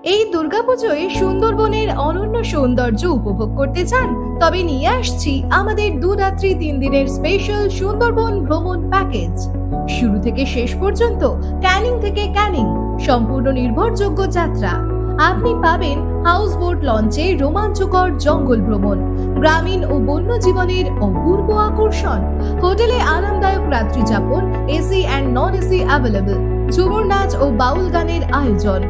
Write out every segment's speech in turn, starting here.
এই দুর্গাপুজোয় সুন্দরবনের অনন্য সৌন্দর্য উপভোগ করতে চান? তবে নিয়ে আসছি আমাদের 2 রাত্রি 3 দিনের স্পেশাল সুন্দরবন ভ্রমণ প্যাকেজ। শুরু থেকে শেষ পর্যন্ত ক্যানিং থেকে ক্যানিং সম্পূর্ণ নির্ভরযোগ্য যাত্রা। আপনি পাবেন হাউস বোট লঞ্চে রোমাঞ্চকর জঙ্গল ভ্রমণ, গ্রামীণ ও বন্য জীবনের অপূর্ব আকর্ষণ, হোটেলে আরামদায়ক রাত্রি যাপন, AC and non AC available, Jhumur নাচ ও বাউল গানের আয়োজন।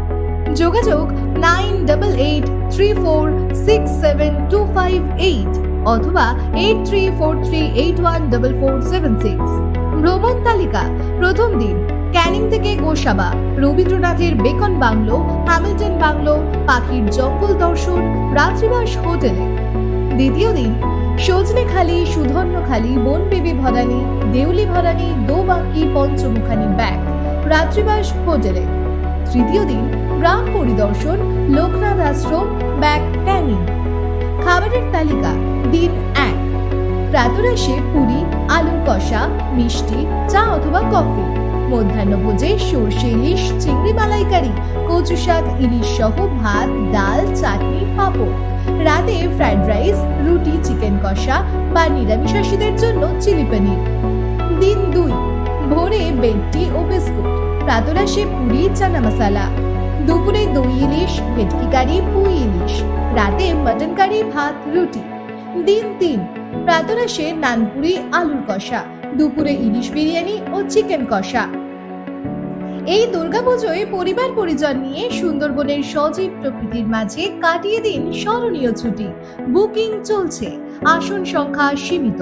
যোগাযোগ 9884647258 অথবা 8343814476। ভ্রমণ তালিকা: প্রথম দিন ক্যানিং থেকে গোসাবা, রবীন্দ্রনাথের বেকন বাংলো, হ্যামিল্টন বাংলো, পাখির জঙ্গল দর্শন, রাত্রিবাস হোটেলে। দ্বিতীয় দিন সজনেখালি, সুধন্যখালি, বনবেবী ভরানি, দেউলি ভরানি, দোবাঙ্কি, পঞ্চমুখানি ব্যাক, রাত্রিবাস হোটেলে। তৃতীয় দিন গ্রাম পরিদর্শন, লোকনাথ আশ্রম, ব্যাক ক্যানিং। খাবারের তালিকা: দিন 1 প্রাতরাশে পুরি, আলুর কষা, মিষ্টি, চা অথবা কফি। মধ্যাহ্নভোজে সর্ষে ইলিশ, চিংড়ি মালাইকারি, কচু শাক, ইলিশ সহ ভাত, ডাল, চাটনি, পাঁপড়। রাতে ফ্রাইড রাইস, রুটি, চিকেন কষা বা নিরামিষাশীদের জন্য চিলি পনির। দিন 2 ভোরে বেডটি ও বিস্কুট, প্রাতরাশে পুরি, চানা মশলা। দুপুরে দই ইলিশ, ভেটকি কারি, পুঁই ইলিশ। রাতে মটন কারি, ভাত, রুটি। দিন 3 প্রাতরাশে নানপুরি, আলুর কষা। দুপুরে ইলিশ বিরিয়ানি ও চিকেন কষা। এই দুর্গাপুজোয় পরিবার পরিজন নিয়ে সুন্দরবনের সজীব প্রকৃতির মাঝে কাটিয়ে দিন স্মরণীয় ছুটি। বুকিং চলছে, আসন সংখ্যা সীমিত।